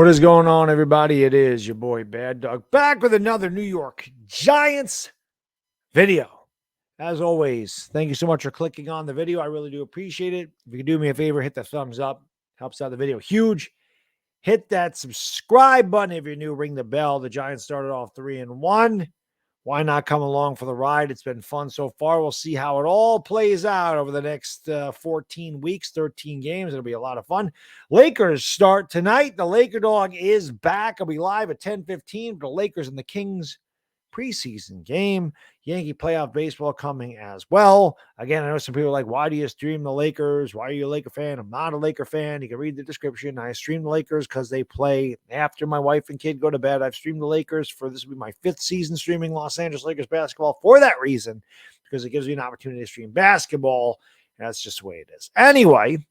What is going on, everybody? It is your boy Baddog back with another New York Giants video. As always, thank you so much for clicking on the video. I really do appreciate it. If you could do me a favor, hit the thumbs up. Helps out the video huge. Hit that subscribe button if you're new. Ring the bell. The Giants started off 3-1. Why not come along for the ride? It's been fun so far. We'll see how it all plays out over the next 14 weeks, 13 games. It'll be a lot of fun. Lakers start tonight. The Laker dog is back. I'll be live at 10:15 for the Lakers and the Kings preseason game. Yankee playoff baseball coming as well. Again, I know some people are like, why do you stream the Lakers? Why are you a Laker fan? I'm not a Laker fan. You can read the description. I stream the Lakers because they play after my wife and kid go to bed. I've streamed the Lakers for this will be my 5th season streaming Los Angeles Lakers basketball for that reason, because it gives me an opportunity to stream basketball. That's just the way it is. Anyway,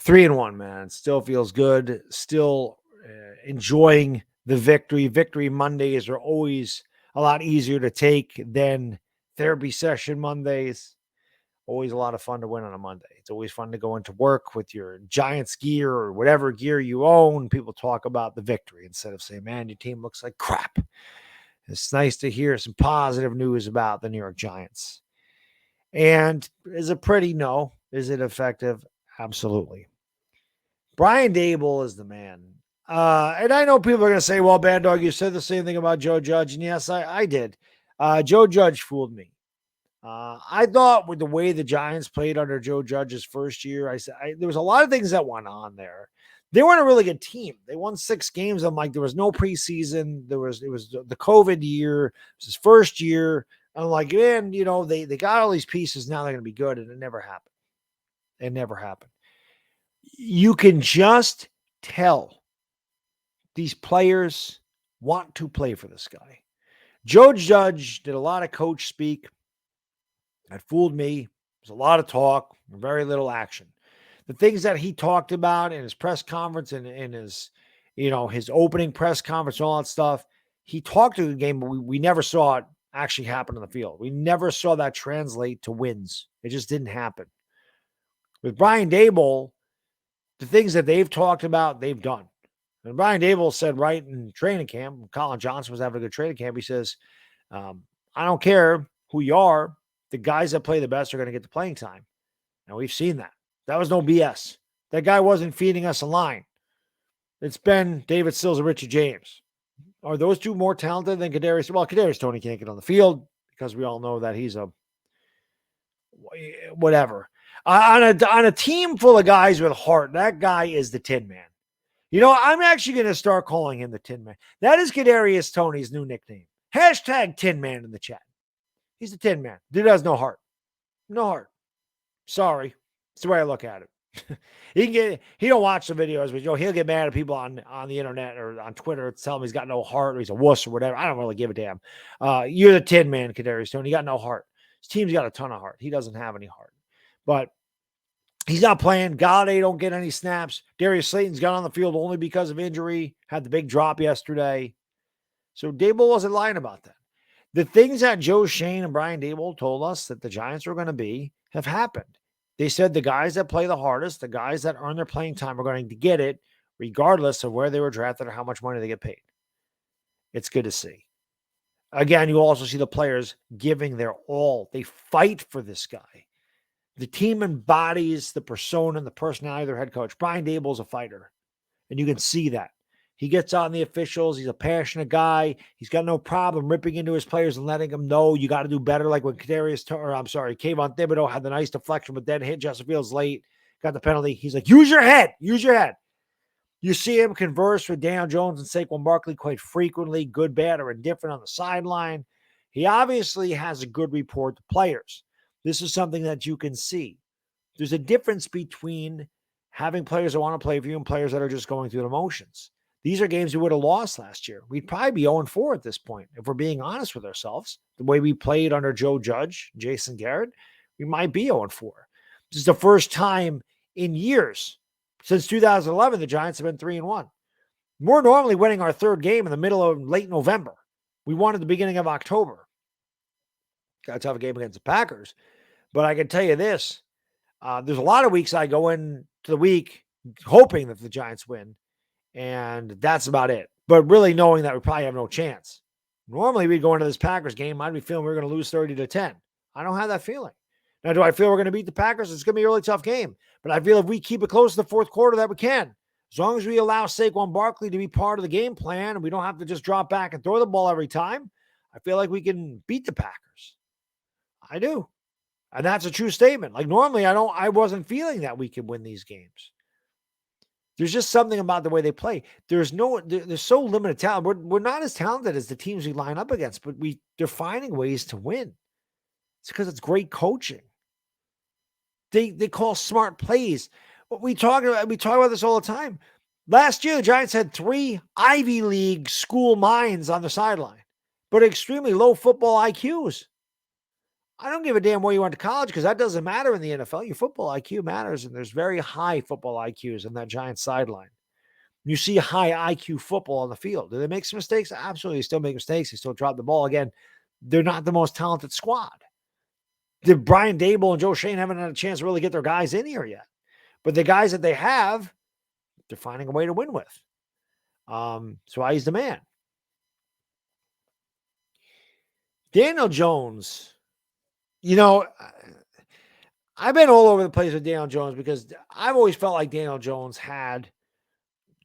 3-1, man. Still feels good. Still enjoying the victory. Victory Mondays are always a lot easier to take than therapy session Mondays. Always a lot of fun to win on a Monday. It's always fun to go into work with your Giants gear or whatever gear you own. People talk about the victory instead of saying, man, your team looks like crap. It's nice to hear some positive news about the New York Giants. And is it pretty? No. Is it effective? Absolutely. Brian Daboll is the man. And I know people are going to say, well, Baddog, you said the same thing about Joe Judge. And yes, I did. Joe Judge fooled me. I thought with the way the Giants played under Joe Judge's first year, there was a lot of things that went on there. They weren't a really good team. They won 6 games. I'm like, there was no preseason. It was the COVID year. It was his first year. I'm like, man, they got all these pieces. Now they're going to be good. And it never happened. It never happened. You can just tell these players want to play for this guy. Joe Judge did a lot of coach speak. That fooled me. There's a lot of talk, very little action. The things that he talked about in his press conference and in his, his opening press conference, all that stuff, he talked to the game, but we never saw it actually happen on the field. We never saw that translate to wins. It just didn't happen. With Brian Daboll, the things that they've talked about, they've done. And Brian Daboll said right in training camp, Colin Johnson was having a good training camp. He says, I don't care who you are. The guys that play the best are going to get the playing time. And we've seen that. That was no BS. That guy wasn't feeding us a line. It's been David Sills and Richie James. Are those two more talented than Kadarius? Well, Kadarius Toney can't get on the field because we all know that he's a whatever. On a team full of guys with heart, that guy is the Tin Man. I'm actually going to start calling him the Tin Man. That is Kadarius Toney's new nickname. Hashtag Tin Man in the chat. He's the Tin Man. Dude has no heart. No heart. Sorry. It's the way I look at it. He don't watch the videos, but he'll get mad at people on the internet or on Twitter to tell him he's got no heart or he's a wuss or whatever. I don't really give a damn. You're the Tin Man, Kadarius Toney. You got no heart. His team's got a ton of heart. He doesn't have any heart. But he's not playing. Galladay don't get any snaps. Darius Slayton's got on the field only because of injury. Had the big drop yesterday. So Daboll wasn't lying about that. The things that Joe Shane and Brian Daboll told us that the Giants were going to be have happened. They said the guys that play the hardest, the guys that earn their playing time are going to get it regardless of where they were drafted or how much money they get paid. It's good to see. Again, you also see the players giving their all. They fight for this guy. The team embodies the persona and the personality of their head coach. Brian Daboll's a fighter, and you can see that. He gets on the officials. He's a passionate guy. He's got no problem ripping into his players and letting them know you got to do better. Like when Kayvon Thibodeau had the nice deflection, but then hit Justin Fields late, got the penalty. He's like, use your head. Use your head. You see him converse with Daniel Jones and Saquon Barkley quite frequently, good, bad, or indifferent on the sideline. He obviously has a good rapport to players. This is something that you can see. There's a difference between having players that want to play for you and players that are just going through the motions. These are games we would have lost last year. We'd probably be 0-4 at this point. If we're being honest with ourselves, the way we played under Joe Judge, Jason Garrett, we might be 0-4. This is the first time in years since 2011, the Giants have been 3-1. We're normally winning our 3rd game in the middle of late November. We won at the beginning of October. Got a tough game against the Packers. But I can tell you this, there's a lot of weeks I go into the week hoping that the Giants win. And that's about it. But really knowing that we probably have no chance. Normally, we'd go into this Packers game. I'd be feeling we're going to lose 30-10. I don't have that feeling. Now, do I feel we're going to beat the Packers? It's going to be a really tough game. But I feel if we keep it close to the fourth quarter, that we can. As long as we allow Saquon Barkley to be part of the game plan and we don't have to just drop back and throw the ball every time, I feel like we can beat the Packers. I do. And that's a true statement. Like normally I wasn't feeling that we could win these games. There's just something about the way they play. There's so limited talent. We're not as talented as the teams we line up against, but they're finding ways to win. It's because it's great coaching. They call smart plays. We talk about this all the time. Last year, the Giants had 3 Ivy League school minds on the sideline, but extremely low football IQs. I don't give a damn where you went to college because that doesn't matter in the NFL. Your football IQ matters, and there's very high football IQs on that Giants sideline. You see high IQ football on the field. Do they make some mistakes? Absolutely. They still make mistakes. They still drop the ball. Again, they're not the most talented squad. Brian Daboll and Joe Shane haven't had a chance to really get their guys in here yet. But the guys that they have, they're finding a way to win with. So I he's the man. Daniel Jones, I've been all over the place with Daniel Jones because I've always felt like Daniel Jones had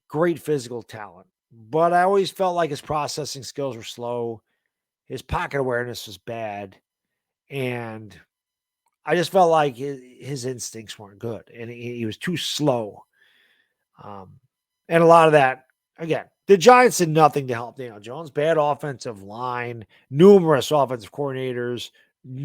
great physical talent, but I always felt like his processing skills were slow. His pocket awareness was bad. And I just felt like his instincts weren't good and he was too slow. And a lot of that, again, the Giants did nothing to help Daniel Jones. Bad offensive line, numerous offensive coordinators,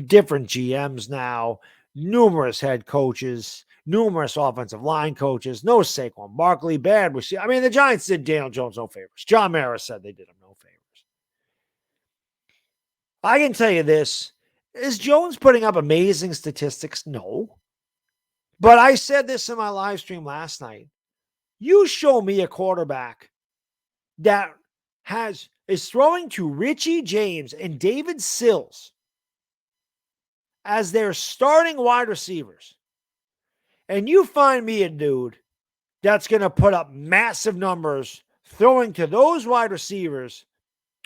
different GMs now, numerous head coaches, numerous offensive line coaches, no Saquon Barkley, bad receiver. I mean, the Giants did Daniel Jones no favors. John Mara said they did him no favors. I can tell you this. Is Jones putting up amazing statistics? No. But I said this in my live stream last night. You show me a quarterback that is throwing to Richie James and David Sills as their starting wide receivers. And you find me a dude that's going to put up massive numbers throwing to those wide receivers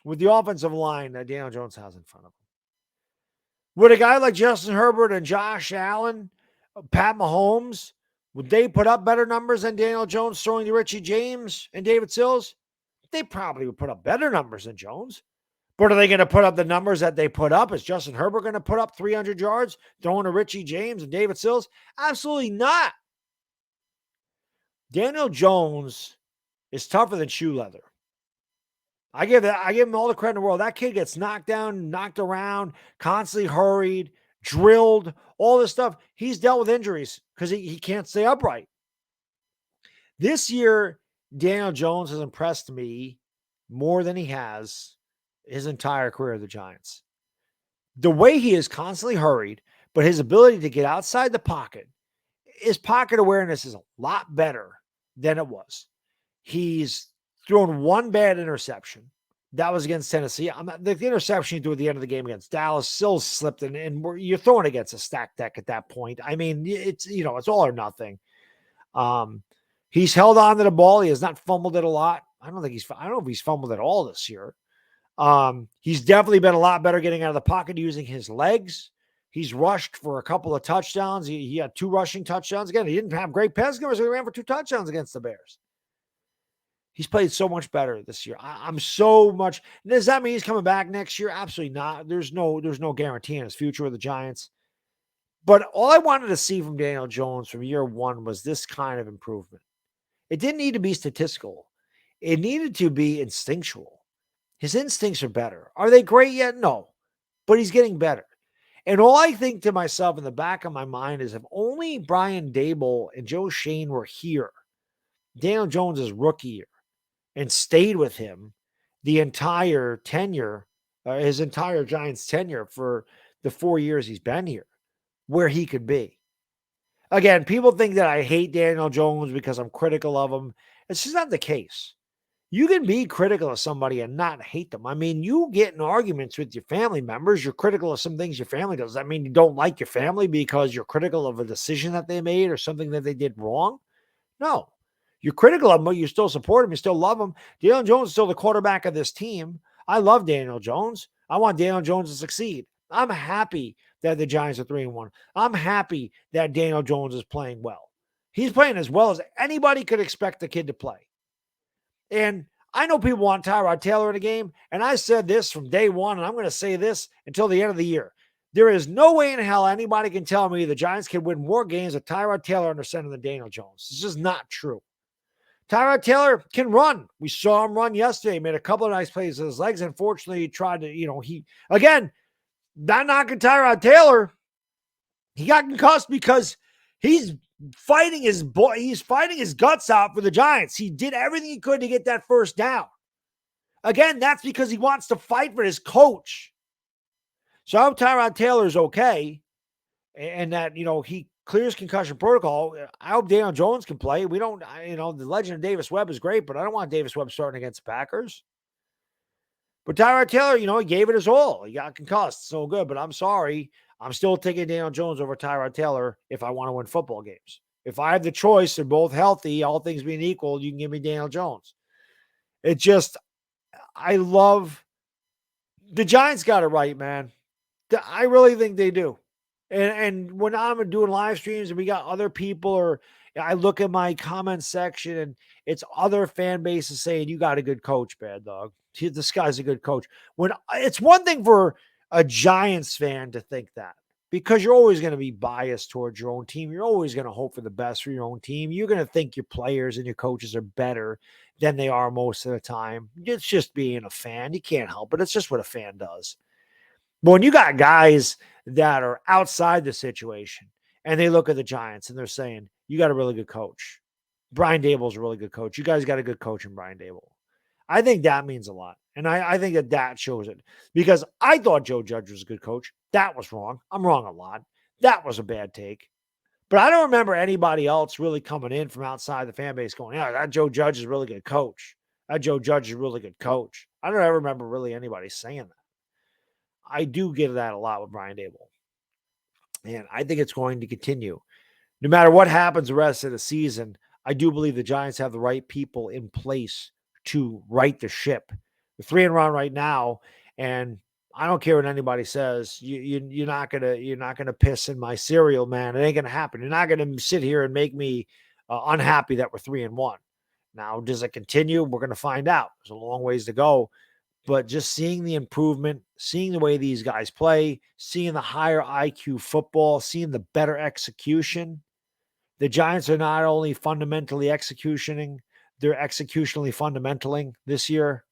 with the offensive line that Daniel Jones has in front of him. Would a guy like Justin Herbert and Josh Allen, Pat Mahomes, would they put up better numbers than Daniel Jones throwing to Richie James and David Sills? They probably would put up better numbers than Jones. But are they going to put up the numbers that they put up? Is Justin Herbert going to put up 300 yards throwing to Richie James and David Sills? Absolutely not. Daniel Jones is tougher than shoe leather. I give him all the credit in the world. That kid gets knocked down, knocked around, constantly hurried, drilled, all this stuff. He's dealt with injuries because he can't stay upright. This year, Daniel Jones has impressed me more than he has his entire career of the Giants. The way he is constantly hurried, but his ability to get outside the pocket, his pocket awareness is a lot better than it was. He's thrown one bad interception. That was against Tennessee. The interception he threw at the end of the game against Dallas still slipped, and you're throwing against a stacked deck at that point. I mean, it's all or nothing. He's held on to the ball. He has not fumbled it a lot. I don't know if he's fumbled at all this year. He's definitely been a lot better getting out of the pocket using his legs. He's rushed for a couple of touchdowns. He had 2 rushing touchdowns. Again, he didn't have great pass numbers. He ran for 2 touchdowns against the Bears. He's played so much better this year. I'm so much. Does that mean he's coming back next year? Absolutely not. There's no guarantee in his future with the Giants. But all I wanted to see from Daniel Jones from year 1 was this kind of improvement. It didn't need to be statistical. It needed to be instinctual. His instincts are better. Are they great yet? No. But he's getting better. And all I think to myself in the back of my mind is if only Brian Daboll and Joe Shane were here, Daniel Jones' rookie year, and stayed with him the entire tenure, his entire Giants tenure for the 4 years he's been here, where he could be. Again, people think that I hate Daniel Jones because I'm critical of him. It's just not the case. You can be critical of somebody and not hate them. I mean, you get in arguments with your family members. You're critical of some things your family does. Does that mean you don't like your family because you're critical of a decision that they made or something that they did wrong? No. You're critical of him, but you still support him. You still love him. Daniel Jones is still the quarterback of this team. I love Daniel Jones. I want Daniel Jones to succeed. I'm happy that the Giants are 3-1. I'm happy that Daniel Jones is playing well. He's playing as well as anybody could expect the kid to play. And I know people want Tyrod Taylor in the game, and I said this from day one, and I'm going to say this until the end of the year. There is no way in hell anybody can tell me the Giants can win more games with Tyrod Taylor under center than Daniel Jones. This is not true. Tyrod Taylor can run. We saw him run yesterday. He made a couple of nice plays with his legs. Unfortunately, he tried to, not knocking Tyrod Taylor. He got concussed because he's fighting his guts out for the Giants. He did everything he could to get that first down. Again, that's because he wants to fight for his coach. So I hope Tyrod Taylor's okay and that, he clears concussion protocol. I hope Daniel Jones can play. We don't, the legend of Davis Webb is great, but I don't want Davis Webb starting against the Packers. But Tyrod Taylor, he gave it his all. He got concussed. So good, but I'm sorry. I'm still taking Daniel Jones over Tyrod Taylor if I want to win football games. If I have the choice, they're both healthy, all things being equal, you can give me Daniel Jones. I love the Giants got it right, man. I really think they do. And when I'm doing live streams and we got other people, or I look at my comment section and it's other fan bases saying, you got a good coach, Baddog. This guy's a good coach. When it's one thing for a Giants fan to think that, because you're always going to be biased towards your own team. You're always going to hope for the best for your own team. You're going to think your players and your coaches are better than they are most of the time. It's just being a fan. You can't help it. It's just what a fan does. But when you got guys that are outside the situation and they look at the Giants and they're saying, you got a really good coach. Brian Daboll's a really good coach. You guys got a good coach in Brian Daboll. I think that means a lot. And I think that shows it, because I thought Joe Judge was a good coach. That was wrong. I'm wrong a lot. That was a bad take. But I don't remember anybody else really coming in from outside the fan base going, yeah, that Joe Judge is a really good coach. That Joe Judge is a really good coach. I don't ever remember really anybody saying that. I do get that a lot with Brian Daboll. And I think it's going to continue. No matter what happens the rest of the season, I do believe the Giants have the right people in place to right the ship. We're 3-1 right now, and I don't care what anybody says. You're not gonna piss in my cereal, man. It ain't gonna happen. You're not gonna sit here and make me unhappy that we're 3-1. Now, does it continue? We're gonna find out. There's a long ways to go, but just seeing the improvement, seeing the way these guys play, seeing the higher IQ football, seeing the better execution. The Giants are not only fundamentally executioning, they're executionally fundamentaling this year.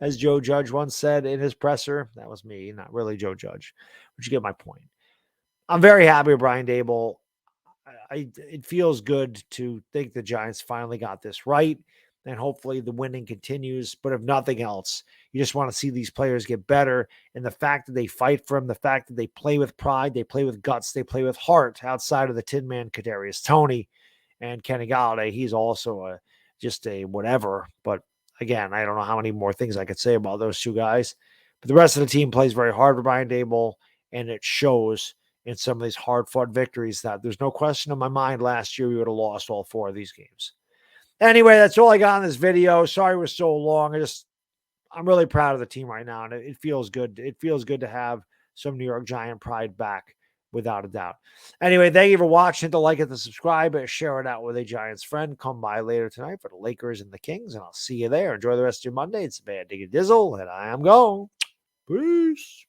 As Joe Judge once said in his presser. That was me, not really Joe Judge. But you get my point. I'm very happy with Brian Daboll. It feels good to think the Giants finally got this right, and hopefully the winning continues. But if nothing else, you just want to see these players get better. And the fact that they fight for them, the fact that they play with pride, they play with guts, they play with heart outside of the Tin Man, Kadarius Toney and Kenny Golladay. He's also just a whatever. But again, I don't know how many more things I could say about those two guys. But the rest of the team plays very hard for Brian Daboll, and it shows in some of these hard-fought victories that there's no question in my mind last year we would have lost all 4 of these games. Anyway, that's all I got in this video. Sorry it was so long. I'm really proud of the team right now, and it feels good. It feels good to have some New York Giant pride back, without a doubt. Anyway, thank you for watching. Hit the like, hit the subscribe, and share it out with a Giants friend. Come by later tonight for the Lakers and the Kings, and I'll see you there. Enjoy the rest of your Monday. It's Bad Diggy Dizzle, and I am gone. Peace.